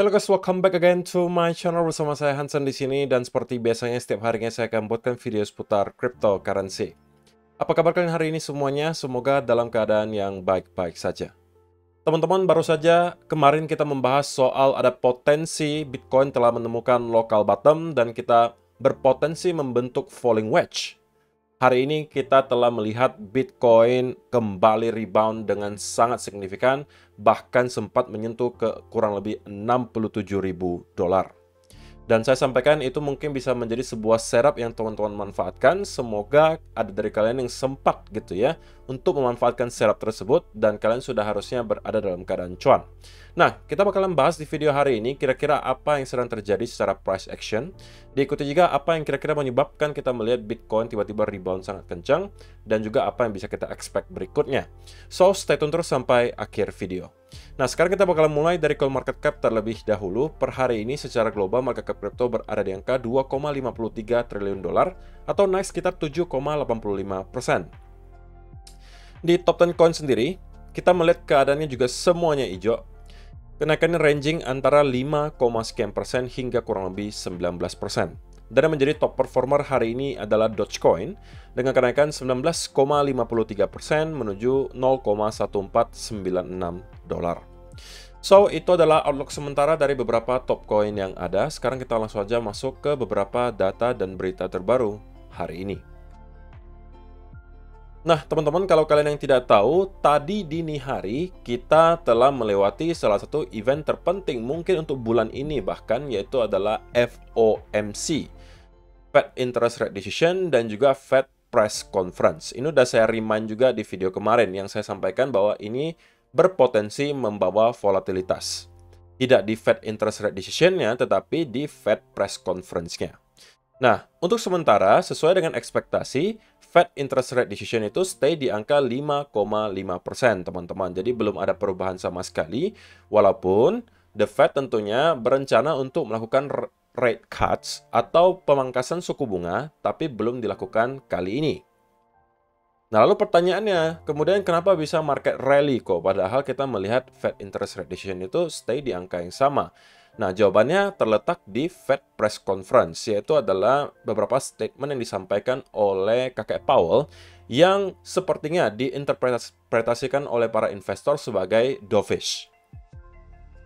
Halo guys, welcome back again to my channel bersama saya Hansen di sini dan seperti biasanya setiap harinya saya akan buatkan video seputar cryptocurrency. Apa kabar kalian hari ini semuanya? Semoga dalam keadaan yang baik-baik saja. Teman-teman, baru saja kemarin kita membahas soal ada potensi Bitcoin telah menemukan local bottom dan kita berpotensi membentuk falling wedge. Hari ini kita telah melihat Bitcoin kembali rebound dengan sangat signifikan, bahkan sempat menyentuh ke kurang lebih 67.000 dolar. Dan saya sampaikan itu mungkin bisa menjadi sebuah setup yang teman-teman manfaatkan. Semoga ada dari kalian yang sempat gitu ya untuk memanfaatkan setup tersebut dan kalian sudah harusnya berada dalam keadaan cuan. Nah, kita bakalan bahas di video hari ini kira-kira apa yang sedang terjadi secara price action. Diikuti juga apa yang kira-kira menyebabkan kita melihat Bitcoin tiba-tiba rebound sangat kencang dan juga apa yang bisa kita expect berikutnya. So, stay tune terus sampai akhir video. Nah, sekarang kita bakalan mulai dari CoinMarketCap terlebih dahulu. Per hari ini secara global market cap crypto berada di angka 2,53 triliun dolar atau naik sekitar 7,85%. Di top 10 coin sendiri, kita melihat keadaannya juga semuanya hijau. Kenaikannya ranging antara 5, sekian persen hingga kurang lebih 19%. Dan yang menjadi top performer hari ini adalah Dogecoin dengan kenaikan 19,53% menuju 0,1496 dolar. So, itu adalah outlook sementara dari beberapa top coin yang ada. Sekarang kita langsung saja masuk ke beberapa data dan berita terbaru hari ini. Nah, teman-teman, kalau kalian yang tidak tahu, tadi dini hari kita telah melewati salah satu event terpenting mungkin untuk bulan ini bahkan, yaitu adalah FOMC, Fed Interest Rate Decision, dan juga Fed Press Conference. Ini udah saya remind juga di video kemarin yang saya sampaikan bahwa ini berpotensi membawa volatilitas. Tidak di Fed Interest Rate Decision-nya, tetapi di Fed Press Conference-nya. Nah, untuk sementara, sesuai dengan ekspektasi, Fed Interest Rate Decision itu stay di angka 5,5%, teman-teman. Jadi belum ada perubahan sama sekali, walaupun The Fed tentunya berencana untuk melakukan rate cuts atau pemangkasan suku bunga, tapi belum dilakukan kali ini. Nah, lalu pertanyaannya, kemudian kenapa bisa market rally kok? Padahal kita melihat Fed Interest Rate Decision itu stay di angka yang sama. Nah, jawabannya terletak di Fed Press Conference, yaitu adalah beberapa statement yang disampaikan oleh kakek Powell yang sepertinya diinterpretasikan oleh para investor sebagai dovish.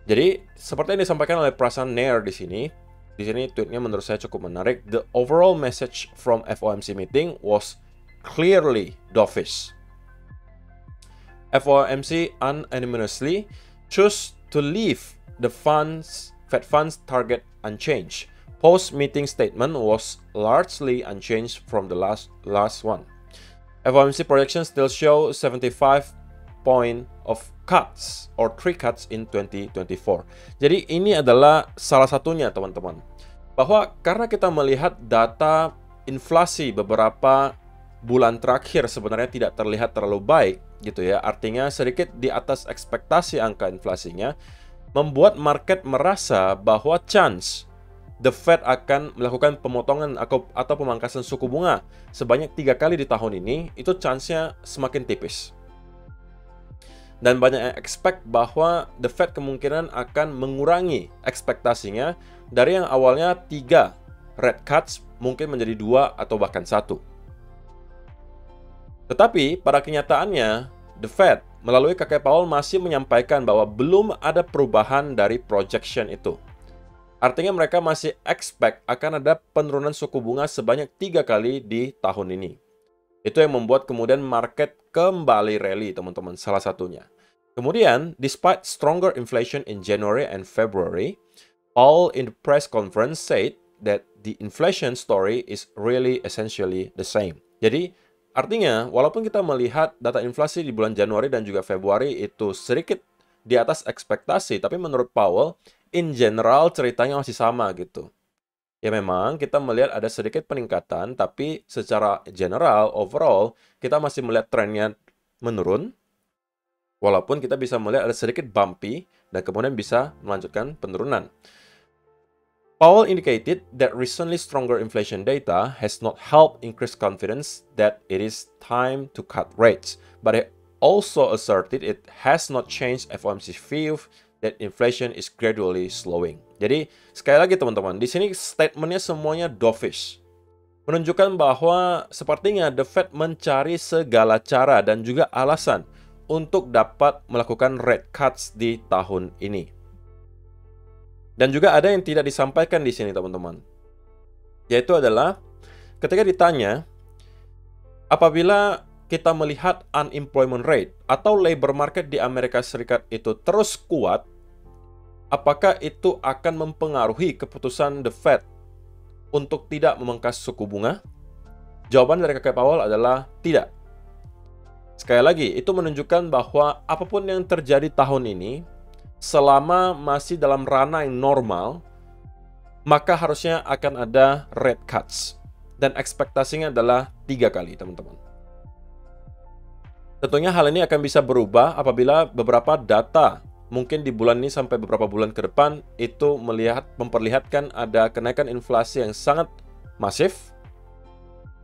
Jadi, seperti yang disampaikan oleh Prasan Nair di sini tweetnya menurut saya cukup menarik. The overall message from FOMC meeting was clearly dovish. FOMC unanimously chose to leave the Fed funds target unchanged. Post-meeting statement was largely unchanged from the last one. FOMC projections still show 75 point of cuts or 3 cuts in 2024. Jadi ini adalah salah satunya, teman-teman. Bahwa karena kita melihat data inflasi beberapa bulan terakhir sebenarnya tidak terlihat terlalu baik gitu ya. Artinya sedikit di atas ekspektasi angka inflasinya, membuat market merasa bahwa chance The Fed akan melakukan pemotongan atau pemangkasan suku bunga sebanyak 3 kali di tahun ini, itu chance-nya semakin tipis. Dan banyak yang expect bahwa The Fed kemungkinan akan mengurangi ekspektasinya dari yang awalnya 3 rate cuts mungkin menjadi 2 atau bahkan 1. Tetapi pada kenyataannya, The Fed melalui kakek Powell masih menyampaikan bahwa belum ada perubahan dari projection itu. Artinya mereka masih expect akan ada penurunan suku bunga sebanyak 3 kali di tahun ini. Itu yang membuat kemudian market kembali rally, teman-teman, salah satunya. Kemudian, despite stronger inflation in January and February, Powell in the press conference said that the inflation story is really essentially the same. Jadi, artinya, walaupun kita melihat data inflasi di bulan Januari dan juga Februari itu sedikit di atas ekspektasi, tapi menurut Powell, in general ceritanya masih sama gitu. Ya memang kita melihat ada sedikit peningkatan, tapi secara general, overall, kita masih melihat trennya menurun, walaupun kita bisa melihat ada sedikit bumpy, dan kemudian bisa melanjutkan penurunan. Powell indicated that recently stronger inflation data has not helped increase confidence that it is time to cut rates, but it also asserted it has not changed FOMC's view that inflation is gradually slowing. Jadi, sekali lagi teman-teman, di sini statementnya semuanya dovish. Menunjukkan bahwa sepertinya The Fed mencari segala cara dan juga alasan untuk dapat melakukan rate cuts di tahun ini. Dan juga ada yang tidak disampaikan di sini, teman-teman. Yaitu adalah ketika ditanya, apabila kita melihat unemployment rate atau labor market di Amerika Serikat itu terus kuat, apakah itu akan mempengaruhi keputusan The Fed untuk tidak memangkas suku bunga? Jawaban dari Kakek Powell adalah tidak. Sekali lagi, itu menunjukkan bahwa apapun yang terjadi tahun ini, selama masih dalam ranah yang normal, maka harusnya akan ada rate cuts. Dan ekspektasinya adalah 3 kali, teman-teman. Tentunya hal ini akan bisa berubah apabila beberapa data mungkin di bulan ini sampai beberapa bulan ke depan itu memperlihatkan ada kenaikan inflasi yang sangat masif,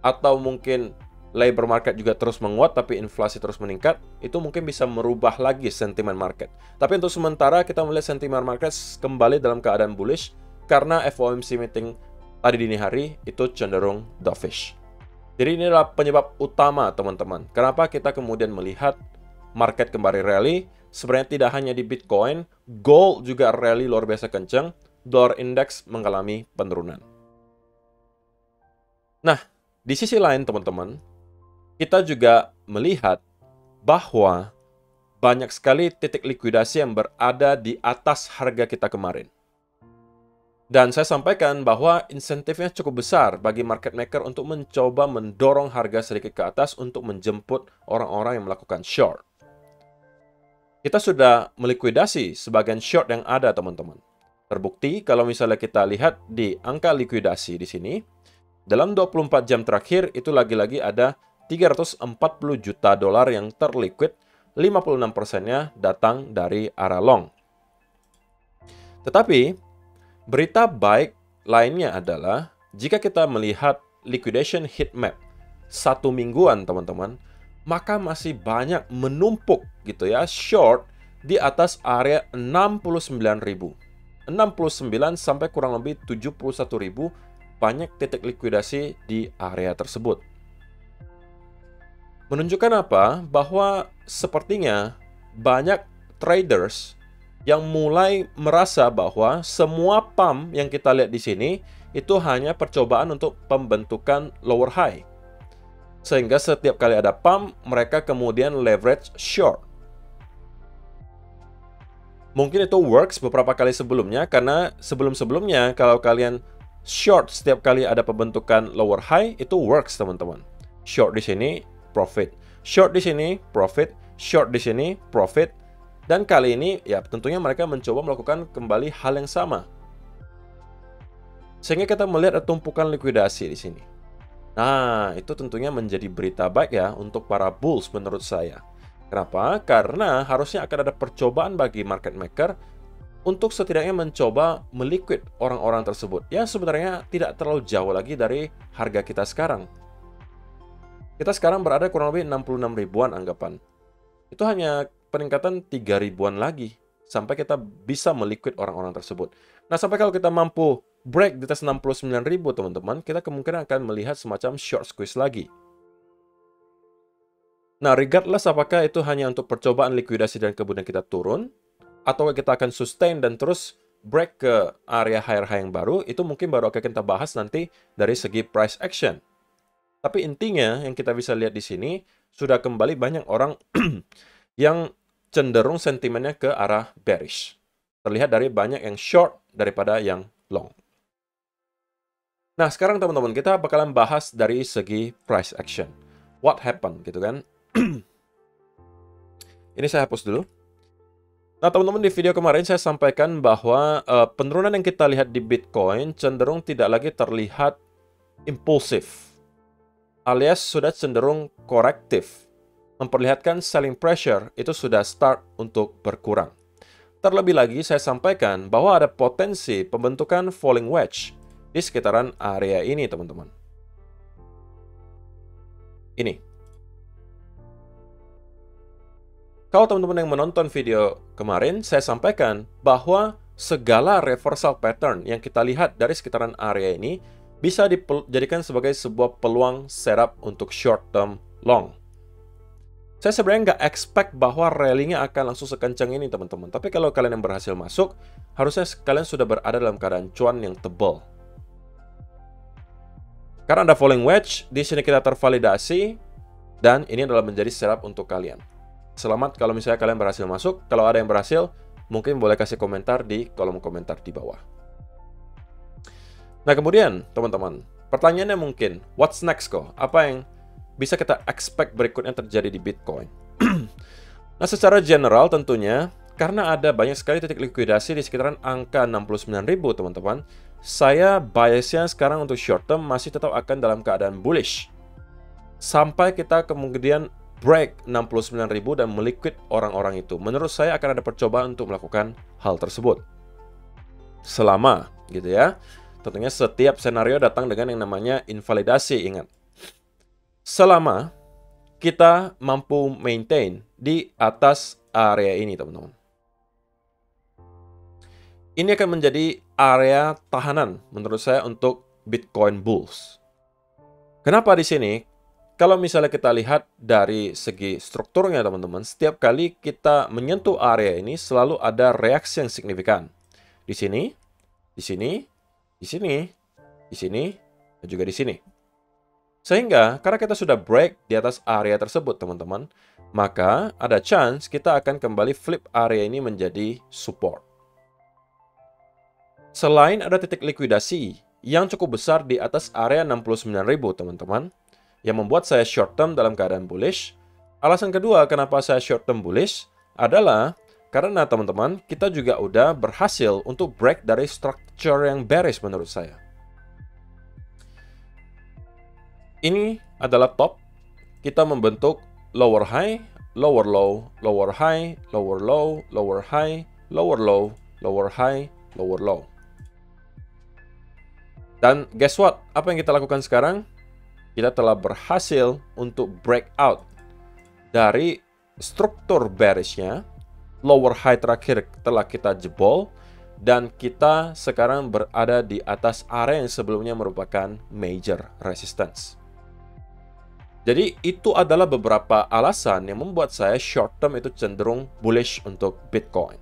atau mungkin labor market juga terus menguat tapi inflasi terus meningkat, itu mungkin bisa merubah lagi sentimen market. Tapi untuk sementara kita melihat sentimen market kembali dalam keadaan bullish karena FOMC meeting tadi dini hari itu cenderung dovish. Jadi ini adalah penyebab utama, teman-teman, kenapa kita kemudian melihat market kembali rally. Sebenarnya tidak hanya di Bitcoin, gold juga rally luar biasa kencang, dollar index mengalami penurunan. Nah, di sisi lain teman-teman, kita juga melihat bahwa banyak sekali titik likuidasi yang berada di atas harga kita kemarin. Dan saya sampaikan bahwa insentifnya cukup besar bagi market maker untuk mencoba mendorong harga sedikit ke atas untuk menjemput orang-orang yang melakukan short. Kita sudah melikuidasi sebagian short yang ada, teman-teman. Terbukti kalau misalnya kita lihat di angka likuidasi di sini, dalam 24 jam terakhir itu lagi-lagi ada 340 juta dolar yang terliquid, 56%-nya datang dari arah long. Tetapi, berita baik lainnya adalah jika kita melihat liquidation heat map 1 mingguan, teman-teman, maka masih banyak menumpuk gitu ya, short di atas area 69.000. 69 sampai kurang lebih 71.000 banyak titik likuidasi di area tersebut. Menunjukkan apa? Bahwa sepertinya banyak traders yang mulai merasa bahwa semua pump yang kita lihat di sini itu hanya percobaan untuk pembentukan lower high. Sehingga setiap kali ada pump, mereka kemudian leverage short. Mungkin itu works beberapa kali sebelumnya, karena sebelum-sebelumnya kalau kalian short setiap kali ada pembentukan lower high, itu works, teman-teman. Short di sini, profit. Short di sini, profit. Short di sini, profit. Dan kali ini, ya tentunya mereka mencoba melakukan kembali hal yang sama. Sehingga kita melihat ada tumpukan likuidasi di sini. Nah, itu tentunya menjadi berita baik ya untuk para bulls menurut saya. Kenapa? Karena harusnya akan ada percobaan bagi market maker untuk setidaknya mencoba meliquid orang-orang tersebut. Ya, sebenarnya tidak terlalu jauh lagi dari harga kita sekarang. Kita sekarang berada kurang lebih 66 ribuan anggapan. Itu hanya peningkatan 3 ribuan lagi sampai kita bisa meliquid orang-orang tersebut. Nah, sampai kalau kita mampu break di atas 69.000, teman-teman, kita kemungkinan akan melihat semacam short squeeze lagi. Nah, regardless apakah itu hanya untuk percobaan likuidasi dan kemudian kita turun, atau kita akan sustain dan terus break ke area higher high yang baru, itu mungkin baru akan kita bahas nanti dari segi price action. Tapi intinya yang kita bisa lihat di sini, sudah kembali banyak orang yang cenderung sentimennya ke arah bearish. Terlihat dari banyak yang short daripada yang long. Nah, sekarang teman-teman, kita bakalan bahas dari segi price action. What happened, gitu kan? Ini saya hapus dulu. Nah, teman-teman, di video kemarin saya sampaikan bahwa penurunan yang kita lihat di Bitcoin cenderung tidak lagi terlihat impulsif, alias sudah cenderung korektif. Memperlihatkan selling pressure itu sudah start untuk berkurang. Terlebih lagi, saya sampaikan bahwa ada potensi pembentukan falling wedge di sekitaran area ini, teman-teman. Ini. Kalau teman-teman yang menonton video kemarin, saya sampaikan bahwa segala reversal pattern yang kita lihat dari sekitaran area ini bisa dijadikan sebagai sebuah peluang setup untuk short term long. Saya sebenarnya nggak expect bahwa rally-nya akan langsung sekencang ini, teman-teman. Tapi kalau kalian yang berhasil masuk, harusnya kalian sudah berada dalam keadaan cuan yang tebal. Karena ada falling wedge, di sini kita tervalidasi, dan ini adalah menjadi setup untuk kalian. Selamat kalau misalnya kalian berhasil masuk. Kalau ada yang berhasil, mungkin boleh kasih komentar di kolom komentar di bawah. Nah, kemudian, teman-teman, pertanyaannya mungkin, what's next kok? Apa yang bisa kita expect berikutnya terjadi di Bitcoin? Nah, secara general tentunya, karena ada banyak sekali titik likuidasi di sekitaran angka 69.000, teman-teman, saya biasnya sekarang untuk short term masih tetap akan dalam keadaan bullish. Sampai kita kemudian break 69.000 dan meliquid orang-orang itu. Menurut saya akan ada percobaan untuk melakukan hal tersebut. Selama, gitu ya. Tentunya setiap senario datang dengan yang namanya invalidasi, ingat. Selama kita mampu maintain di atas area ini, teman-teman. Ini akan menjadi area tahanan menurut saya untuk Bitcoin Bulls. Kenapa di sini? Kalau misalnya kita lihat dari segi strukturnya, teman-teman, setiap kali kita menyentuh area ini selalu ada reaksi yang signifikan. Di sini, di sini, di sini, di sini, dan juga di sini. Sehingga, karena kita sudah break di atas area tersebut, teman-teman, maka ada chance kita akan kembali flip area ini menjadi support. Selain ada titik likuidasi yang cukup besar di atas area 69.000, teman-teman, yang membuat saya short term dalam keadaan bullish. Alasan kedua kenapa saya short term bullish adalah karena, teman-teman, kita juga udah berhasil untuk break dari structure yang bearish menurut saya. Ini adalah top. Kita membentuk lower high, lower low, lower high, lower low, lower high, lower low, lower high, lower low. Dan guess what? Apa yang kita lakukan sekarang? Kita telah berhasil untuk breakout dari struktur bearishnya. Lower high terakhir telah kita jebol, dan kita sekarang berada di atas area yang sebelumnya merupakan major resistance. Jadi itu adalah beberapa alasan yang membuat saya short term itu cenderung bullish untuk Bitcoin.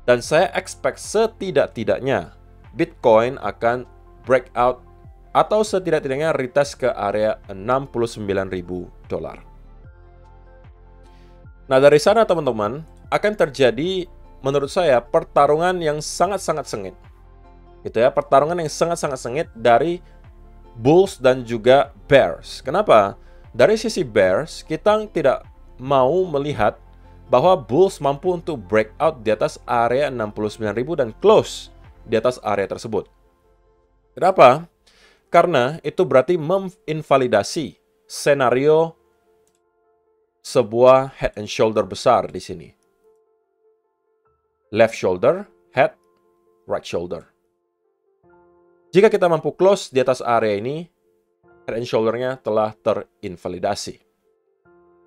Dan saya expect setidak-tidaknya Bitcoin akan breakout atau setidak-tidaknya retest ke area $69.000. Nah, dari sana, teman-teman, akan terjadi menurut saya pertarungan yang sangat-sangat sengit. Gitu ya, pertarungan yang sangat-sangat sengit dari bulls dan juga bears. Kenapa? Dari sisi bears, kita tidak mau melihat bahwa bulls mampu untuk breakout di atas area 69.000 dan close di atas area tersebut. Kenapa? Karena itu berarti menginvalidasi senario sebuah head and shoulder besar di sini. Left shoulder, head, right shoulder. Jika kita mampu close di atas area ini, head and shoulder-nya telah terinvalidasi.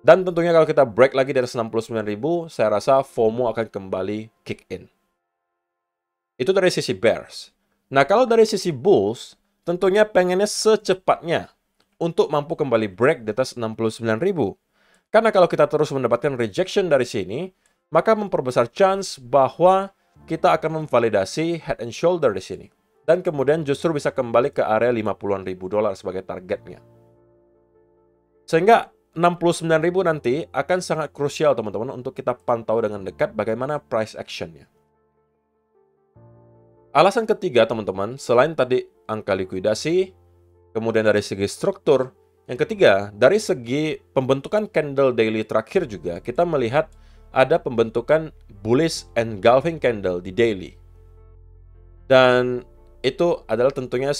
Dan tentunya kalau kita break lagi di atas 69.000, saya rasa FOMO akan kembali kick in. Itu dari sisi bears. Nah, kalau dari sisi bulls, tentunya pengennya secepatnya untuk mampu kembali break di atas 69.000. Karena kalau kita terus mendapatkan rejection dari sini, maka memperbesar chance bahwa kita akan memvalidasi head and shoulder di sini. Dan kemudian justru bisa kembali ke area 50-an ribu dolar sebagai targetnya. Sehingga 69.000 nanti akan sangat krusial, teman-teman, untuk kita pantau dengan dekat bagaimana price action-nya. Alasan ketiga, teman-teman, selain tadi angka likuidasi, kemudian dari segi struktur, yang ketiga, dari segi pembentukan candle daily terakhir juga, kita melihat ada pembentukan bullish engulfing candle di daily. Dan itu adalah tentunya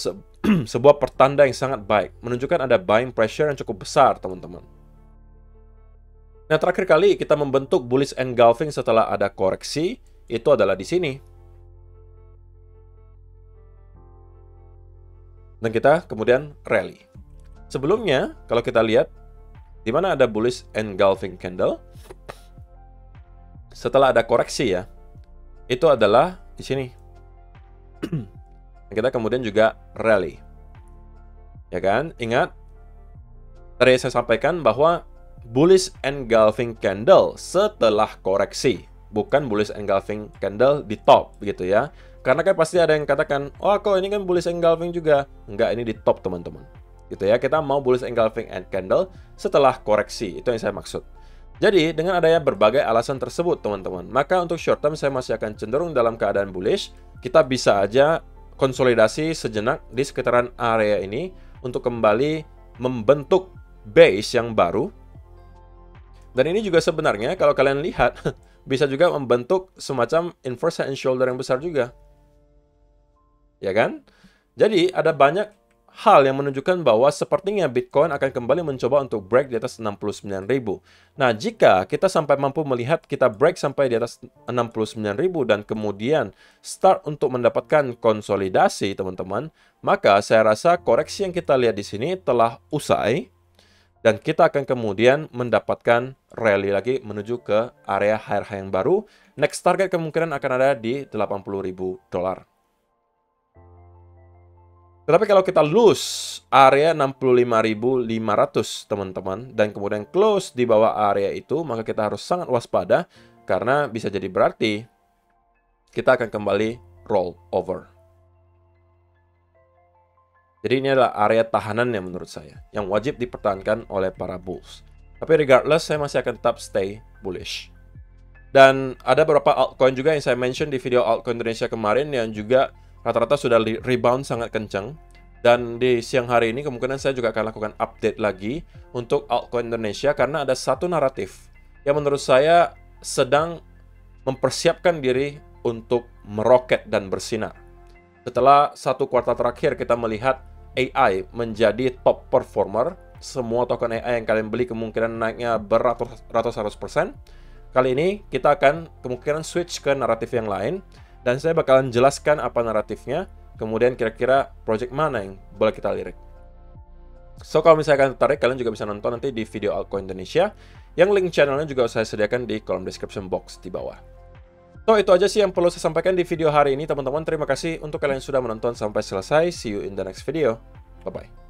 sebuah pertanda yang sangat baik, menunjukkan ada buying pressure yang cukup besar, teman-teman. Nah, terakhir kali kita membentuk bullish engulfing setelah ada koreksi, itu adalah di sini. Dan kita kemudian rally. Sebelumnya, kalau kita lihat, di mana ada bullish engulfing candle, setelah ada koreksi ya, itu adalah di sini. Kita kemudian juga rally. Ya kan? Ingat, tadi saya sampaikan bahwa bullish engulfing candle setelah koreksi, bukan bullish engulfing candle di top gitu ya. Karena kan pasti ada yang katakan, oh kok ini kan bullish engulfing juga. Enggak, ini di top teman-teman. Gitu ya, kita mau bullish engulfing candle setelah koreksi, itu yang saya maksud. Jadi, dengan adanya berbagai alasan tersebut, teman-teman, maka untuk short term saya masih akan cenderung dalam keadaan bullish. Kita bisa aja konsolidasi sejenak di sekitaran area ini untuk kembali membentuk base yang baru. Dan ini juga sebenarnya kalau kalian lihat, bisa juga membentuk semacam inverse head and shoulder yang besar juga. Ya kan? Jadi, ada banyak hal yang menunjukkan bahwa sepertinya Bitcoin akan kembali mencoba untuk break di atas 69.000. Nah, jika kita sampai mampu melihat kita break sampai di atas 69.000 dan kemudian start untuk mendapatkan konsolidasi, teman-teman, maka saya rasa koreksi yang kita lihat di sini telah usai dan kita akan kemudian mendapatkan rally lagi menuju ke area higher high yang baru. Next target kemungkinan akan ada di $80.000. Tetapi kalau kita lose area 65.500 teman-teman, dan kemudian close di bawah area itu, maka kita harus sangat waspada, karena bisa jadi berarti kita akan kembali roll over. Jadi ini adalah area tahanannya menurut saya, yang wajib dipertahankan oleh para bulls. Tapi regardless, saya masih akan tetap stay bullish. Dan ada beberapa altcoin juga yang saya mention di video altcoin Indonesia kemarin, yang juga rata-rata sudah rebound sangat kencang. Dan di siang hari ini kemungkinan saya juga akan lakukan update lagi untuk altcoin Indonesia, karena ada satu naratif yang menurut saya sedang mempersiapkan diri untuk meroket dan bersinar. Setelah satu kuartal terakhir kita melihat AI menjadi top performer, semua token AI yang kalian beli kemungkinan naiknya beratus-ratus%. Kali ini kita akan kemungkinan switch ke naratif yang lain, dan saya bakalan jelaskan apa naratifnya, kemudian kira-kira project mana yang boleh kita lirik. So, kalau misalnya kalian tertarik, kalian juga bisa nonton nanti di video Altcoin Indonesia, yang link channelnya juga saya sediakan di kolom description box di bawah. So, itu aja sih yang perlu saya sampaikan di video hari ini, teman-teman. Terima kasih untuk kalian yang sudah menonton sampai selesai. See you in the next video. Bye-bye.